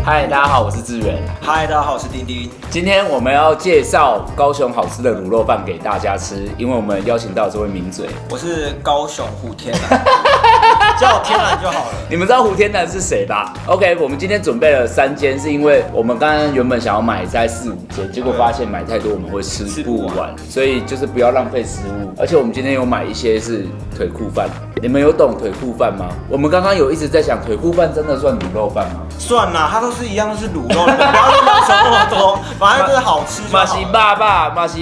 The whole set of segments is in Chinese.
嗨，大家好，我是志远。嗨，大家好，我是丁丁。今天我们要介绍高雄好吃的卤肉饭给大家吃，因为我们邀请到这位名嘴。我是高雄胡天南，叫我天南就好了。你们知道胡天南是谁吧 ？OK， 我们今天准备了3间，是因为我们刚刚原本想要买在4、5间，结果发现买太多我们会吃不完，所以就是不要浪费食物。而且我们今天有买一些是腿裤饭，你们有懂腿裤饭吗？我们刚刚有一直在想，腿裤饭真的算卤肉饭吗？算啦，它都是一样，都是卤肉，你不要说那么多，反正就是好吃就好。马西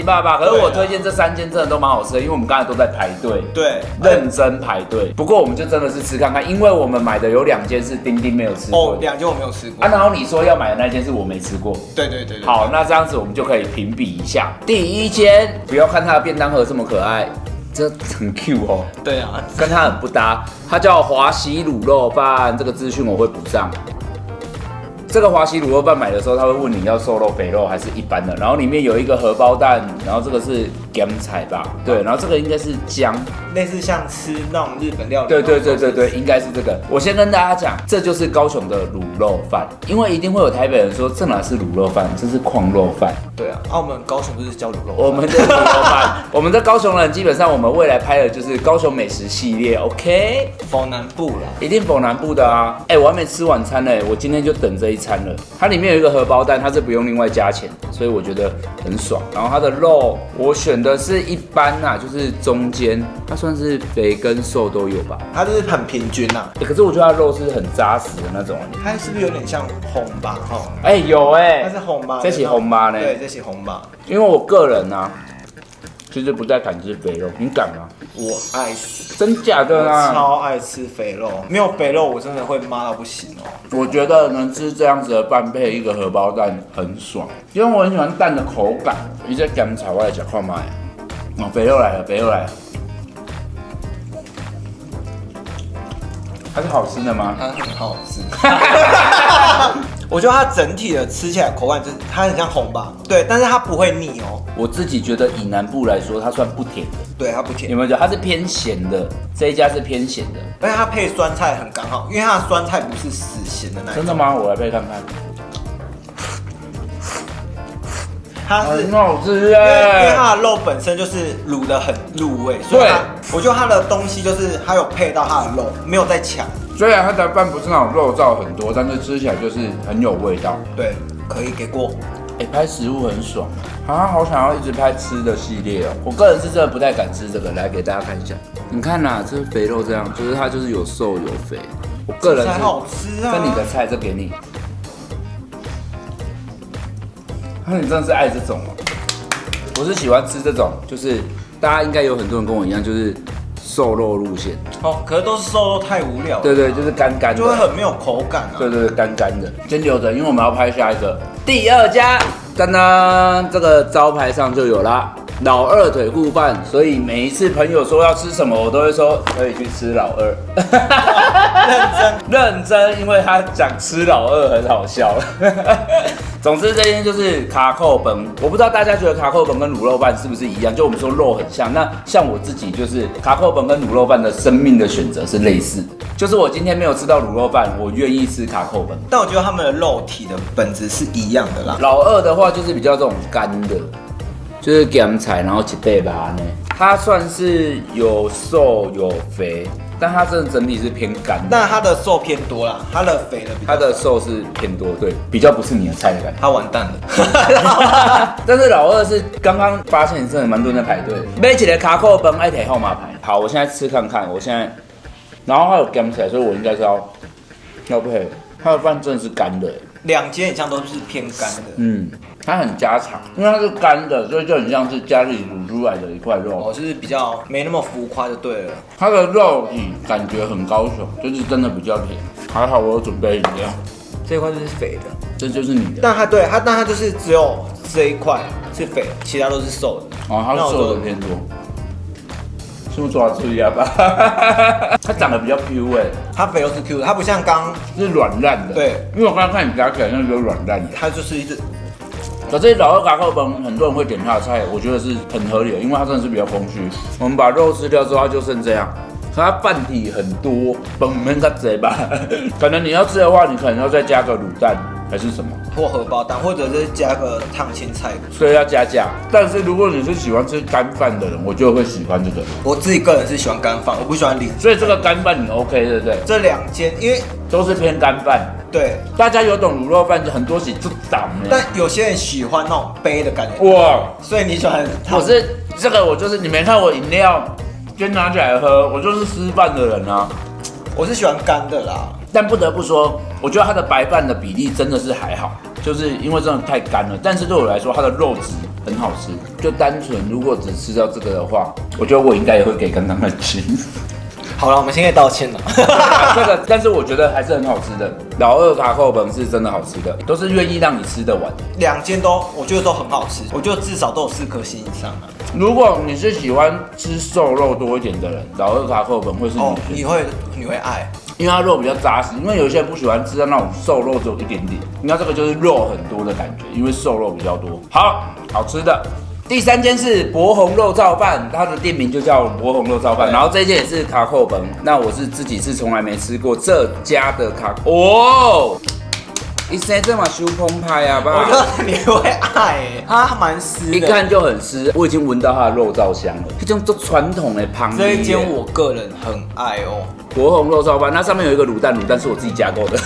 爸爸，可是我推荐这3间真的都蛮好吃的，因为我们刚才都在排队，对，认真排队。不过我们就真的是吃看看，因为我们买的有2间是丁丁没有吃过哦，2间我没有吃过啊，然后你说要买的那间是我没吃过，对。好，那这样子我们就可以评比一下。第1间，不要看它的便当盒这么可爱，这很 Q 哦。对啊，跟它很不搭，它叫华喜卤肉饭，这个资讯我会补上。这个华喜卤肉饭买的时候，他会问你要瘦肉、肥肉还是一般的，然后里面有一个荷包蛋，然后这个是咸菜吧，对，然后这个应该是姜，类似像吃那种日本料理。对，应该是这个。我先跟大家讲，这就是高雄的卤肉饭，因为一定会有台北人说这哪是卤肉饭，这是矿肉饭。对啊，我们高雄不是叫卤肉饭？我们的卤肉饭，我们的高雄人基本上我们未来拍的就是高雄美食系列 ，OK？ 否南部啦，一定否南部的啊！我还没吃晚餐呢，我今天就等这一餐了。它里面有一个荷包蛋，它是不用另外加钱的，所以我觉得很爽。然后它的肉我选的是一般啊，就是中间，它算是肥跟瘦都有吧。它就是很平均啦。可是我觉得它肉是很扎实的那种。它是不是有点像红吧？有它是红吧？这是红吧呢？对，这是红吧。因为我个人啊，其实不太敢吃肥肉，你敢吗？我爱死，真假的啊？我超爱吃肥肉，没有肥肉我真的会骂到不行哦。我觉得能吃这样子的饭配一个荷包蛋很爽，因为我很喜欢蛋的口感。你在咸菜我来吃看嘛，哦，肥肉来了，它是好吃的吗？它很好吃。我觉得它整体的吃起来口感就是它很像红吧，对，但是它不会腻哦。我自己觉得以南部来说，它算不甜的。对，它不甜。有没有觉得它是偏咸的？这一家是偏咸的，而且它配酸菜很刚好，因为它的酸菜不是死咸的那一种。真的吗？我来配看看。它是很好吃因为它的肉本身就是卤的很入味，所以我觉得它的东西就是它有配到它的肉，没有在抢。虽然它的饭不是那种肉燥很多，但是吃起来就是很有味道。对，可以给过。拍食物很爽啊！好想要一直拍吃的系列哦。我个人是真的不太敢吃这个，来给大家看一下。你看呐，这肥肉这样，就是它就是有瘦有肥。我个人是好吃啊！跟你的菜这给你。你真的是爱这种哦。我是喜欢吃这种，就是大家应该有很多人跟我一样，就是瘦肉路线。可是都是瘦肉太无聊了。对，就是干干的，就会很没有口感啊。对，干干的。先留着，因为我们要拍下一个第2家。当当，这个招牌上就有啦，老二腿裤饭。所以每一次朋友说要吃什么，我都会说可以去吃老二。认真，因为他讲吃老二很好笑。总之这间就是卡扣本，我不知道大家觉得卡扣本跟卤肉饭是不是一样？就我们说肉很像，那像我自己就是卡扣本跟卤肉饭的生命的选择是类似的，就是我今天没有吃到卤肉饭，我愿意吃卡扣本。但我觉得他们的肉体的本质是一样的啦。老二的话就是比较这种干的，就是咸菜，然后一倍吧呢，它算是有瘦有肥。但它真的整体是偏干的，但它的瘦偏多啦，它的肥的比较它的瘦是偏多，对，比较不是你的菜的感觉。它完蛋了。但是老二是刚刚发现真的蛮多人在排队，买起来卡扣本爱提号码牌。好，我现在吃看看，我现在，然后它有咸菜，所以我应该是要配。它的饭真的是干的， 2间以上都是偏干的。它很家常，因为它是干的，所以就很像是家里卤出来的一块肉。哦，就是比较没那么浮夸就对了。它的肉体感觉很高雄，就是真的比较甜。还好我有准备饮料，这一块就是肥的，这就是你的。但它就是只有这一块是肥，其他都是瘦的。哦，它瘦的偏多。是不是抓注意啊吧？它长得比较 Q 哎，它肥肉是 Q 的，它不像刚是软烂的。对，因为我刚刚看你夹起来那个软烂的，它就是一只。可是老二卡扣本很多人会点它的菜，我觉得是很合理的，因为它真的是比较丰腴。我们把肉吃掉之后，它就剩这样。它饭体很多，本面它贼吧？可能你要吃的话，你可能要再加个卤蛋还是什么，或荷包蛋，或者是加个烫青菜。所以要加价。但是如果你是喜欢吃干饭的人，我就会喜欢这个。我自己个人是喜欢干饭，我不喜欢零。所以这个干饭你 OK 对不对？这两间因为都是偏干饭。对，大家有懂卤肉饭，很多是这档的。但有些人喜欢那种杯的感觉。哇，所以你喜欢？我是这个，我就是你没看我饮料。先拿起来喝，我就是吃饭的人啊。我是喜欢干的啦，但不得不说，我觉得它的白饭的比例真的是还好，就是因为真的太干了。但是对我来说，它的肉质很好吃。就单纯如果只吃到这个的话，我觉得我应该也会给刚刚的吃。好了，我们现在道歉了。这个，但是我觉得还是很好吃的。老二卡扣本是真的好吃的，都是愿意让你吃得完。两间都，我觉得都很好吃，我觉得至少都有4颗星以上啊。如果你是喜欢吃瘦肉多一点的人，老二卡扣本会是你选。你会爱，因为它肉比较扎实。因为有些人不喜欢吃到那种瘦肉只有一点点，你看这个就是肉很多的感觉，因为瘦肉比较多。好吃的。第3间是博红肉燥饭，它的店名就叫博红肉燥饭。然后这间也是卡扣本，那我是自己是从来没吃过这家的卡哦。一生这么修澎湃啊吧！我觉得你会爱耶，它蛮湿的，一看就很湿。我已经闻到它的肉燥香了，这种都传统的旁。这一间我个人很爱哦。博红肉燥饭，那上面有一个卤蛋是我自己加购的。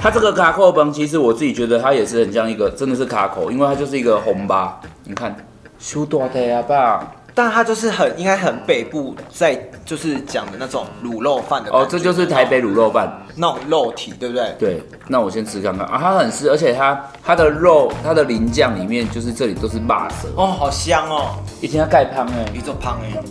它这个卡扣本，其实我自己觉得它也是很像一个，真的是卡口，因为它就是一个红吧。你看，修大的啊吧。但它就是应该很北部在就是讲的那种卤肉饭的哦，这就是台北卤肉饭那种肉体，对不对？对，那我先吃看看啊，它很湿，而且它的肉，它的淋酱里面就是这里都是辣色哦，好香哦，一定要盖汤哎，一做汤哎。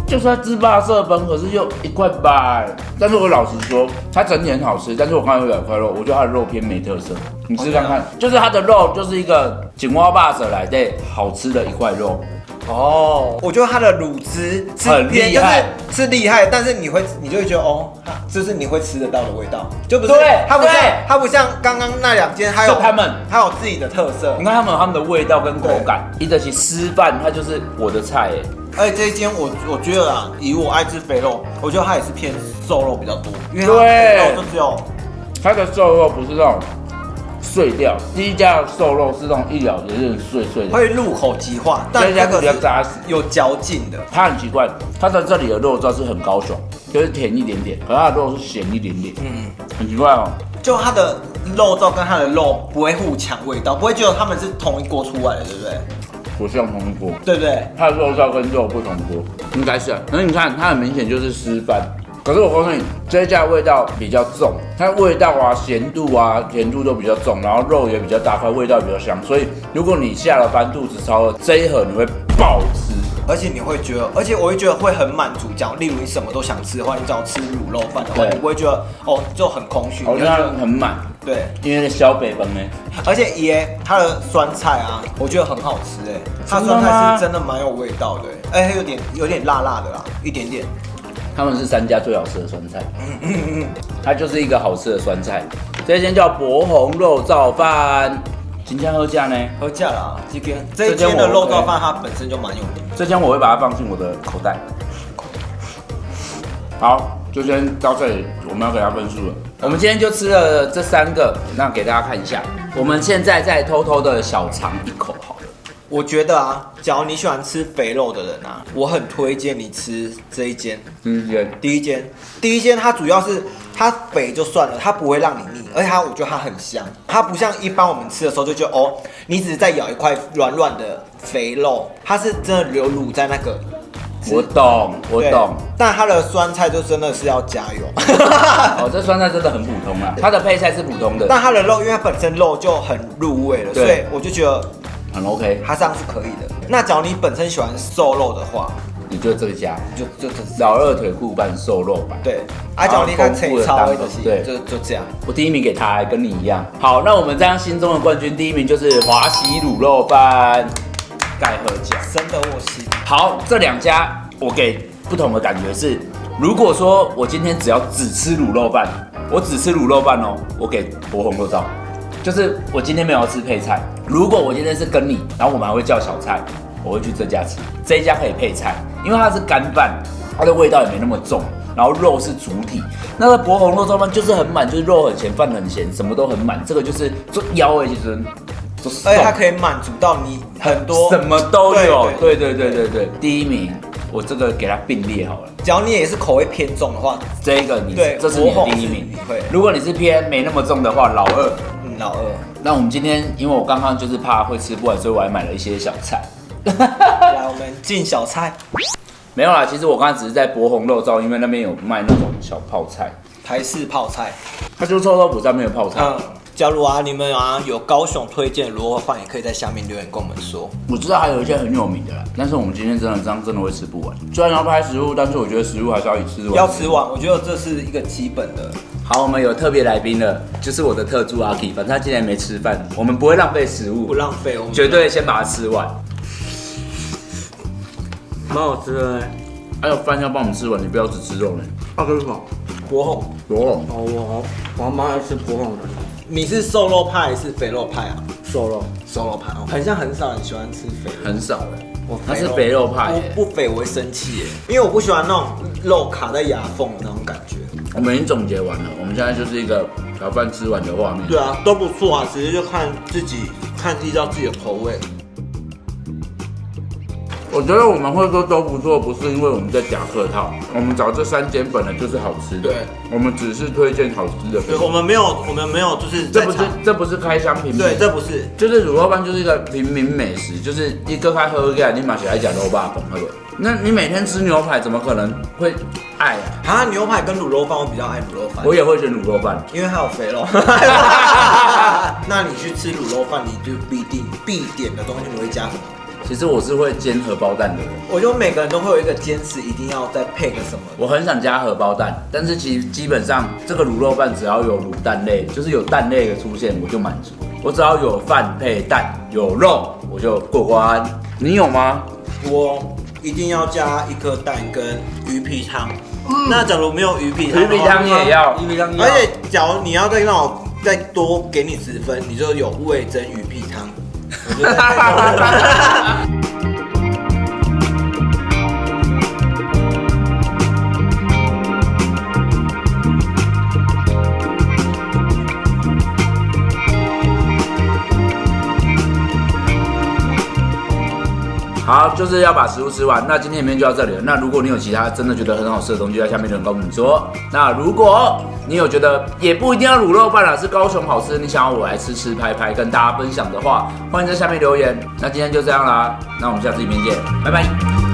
就是它芝麻色粉，可是又1.8块。但是我老实说，它整体很好吃。但是我刚才有2块肉，我觉得它的肉偏没特色。你吃看看，就是它的肉就是一个井蛙霸色来的好吃的一块肉。哦，我觉得它的卤汁是很厉害，是厉害，但是你就会觉得哦，就是你会吃得到的味道，就不是对，它不像刚刚那2间，还有它有自己的特色。你看他们的味道跟口感，一得起湿饭，它就是我的菜哎。而且这一间我觉得啊，以我爱吃肥肉，我觉得它也是偏瘦肉比较多，因为它肥肉就只有它的瘦肉不是那种碎掉，第一家的瘦肉是那种一咬也是很碎碎的，会入口即化，但这个比较扎实，有嚼劲的。它很奇怪，它的这里的肉燥是很高雄，就是甜一点点，可它的肉是咸一点点，很奇怪哦。就它的肉燥跟它的肉不会互抢味道，不会觉得他们是同一锅出来的，对不对？不是用同一锅，对不对？它的肉燥跟肉不同锅，应该是啊。可是你看，它很明显就是湿饭。可是我告诉你，这一家味道比较重，它味道啊、咸度啊、甜度都比较重，然后肉也比较大块，味道比较香。所以如果你下了班肚子超饿，这一盒你会爆吃，而且你会觉得，而且我会觉得会很满足。例如你什么都想吃的话，你只要吃卤肉饭的话，你不会觉得哦就很空虚，我觉得很满。对，因为小北方呢，而且它的酸菜啊，我觉得很好吃哎，它酸菜是真的蛮有味道的，哎，有点辣辣的啦，一点点。他们是3家最好吃的酸菜，它就是一个好吃的酸菜。这间叫博红肉燥饭，今天喝价呢？喝价啦，这一间的肉燥饭它本身就蛮有名。这间我会把它放进我的口袋。好，就先到这里，我们要给他分数了。我们今天就吃了这3个，那给大家看一下。我们现在再偷偷的小尝一口好了。我觉得啊，假如你喜欢吃肥肉的人啊，我很推荐你吃这一间。第一间它主要是它肥就算了，它不会让你腻，而且我觉得它很香。它不像一般我们吃的时候就觉得哦，你只是在咬一块软软的肥肉，它是真的流卤在那个我懂。但它的酸菜就真的是要加油。哦，这酸菜真的很普通啊，它的配菜是普通的。但它的肉，因为它本身肉就很入味了，所以我就觉得很 OK，它这样是可以的。那假如你本身喜欢瘦肉的话，你就这家，就老二腿裤拌瘦肉版。对，假如你看陈超的戏，对，就这样。我第1名给他，跟你一样。好，那我们这样心中的冠军第1名就是华喜卤肉饭，盖喝奖，深得我心。好，这2家我给不同的感觉是，如果说我今天只吃卤肉饭，我只吃卤肉饭哦，我给博红肉燥。就是我今天没有要吃配菜，如果我今天是跟你，然后我们还会叫小菜，我会去这家吃。这一家可以配菜，因为它是干饭，它的味道也没那么重，然后肉是主体。那个博红肉燥饭就是很满，就是肉很咸，饭很咸，什么都很满。这个就是做腰其实。而且它可以满足到你很多，什么都有。对，第1名，我这个给它并列好了。只要你也是口味偏重的话，这个这是你的第1名。如果你是偏没那么重的话，老二。老二。那我们今天，因为我刚刚就是怕会吃不完，所以我还买了一些小菜。来，我们进小菜。没有啦，其实我刚才只是在博红肉燥，因为那边有卖那种小泡菜，台式泡菜，它就是臭豆腐上面的泡菜。假如你们有高雄推荐卤肉饭，也可以在下面留言跟我们说。我知道还有一些很有名的啦，但是我们今天真的会吃不完。虽然要拍食物，但是我觉得食物还是要吃完。要吃完，我觉得这是一个基本的。好，我们有特别来宾了，就是我的特助阿 K， 反正他今天没吃饭，我们不会浪费食物，不浪费，我们绝对先把它吃完。蛮好吃的呢。还有饭要帮我们吃完，你不要只吃肉呢。这是什么？博红。哦，我还蛮爱吃博红的。你是瘦肉派还是肥肉派啊？瘦肉派哦，很少人喜欢吃肥肉，很少他是肥肉派，不肥我会生气耶，因为我不喜欢那种肉卡在牙缝的那种感觉。我们已经总结完了，我们现在就是一个小饭吃完的画面。对啊，都不错啊，只是就看依照自己的口味。我觉得我们会说都不错，不是因为我们在假客套，我们找这3间本来就是好吃的，对，我们只是推荐好吃的。对，我们没有就是这不是开箱评比，对，这不是，就是卤肉饭就是一个平民美食，就是一个开喝起来，你马上爱讲肉霸粉，对不对？那你每天吃牛排，怎么可能会爱啊？牛排跟卤肉饭，我比较爱卤肉饭。我也会选卤肉饭，因为它有肥肉。那你去吃卤肉饭，你就必点的东西，你会加什么？其实我是会煎荷包蛋的人。我觉得每个人都会有一个坚持，一定要再配个什么。我很想加荷包蛋，但是其实基本上这个卤肉饭只要有卤蛋类，就是有蛋类的出现，我就满足。我只要有饭配蛋，有肉，我就过关。你有吗？我一定要加1颗蛋跟鱼皮汤。那假如没有鱼皮汤，鱼皮汤也要，而且假如你要再让我再多给你10分，你就有味噌鱼皮汤。我觉得太多了。好，就是要把食物吃完。那今天影片就到这里了。那如果你有其他真的觉得很好吃的东西，在下面留言跟我们说。那如果你有觉得也不一定要卤肉饭啦，是高雄好吃，你想要我来吃拍跟大家分享的话，欢迎在下面留言。那今天就这样啦，那我们下次影片见，拜拜。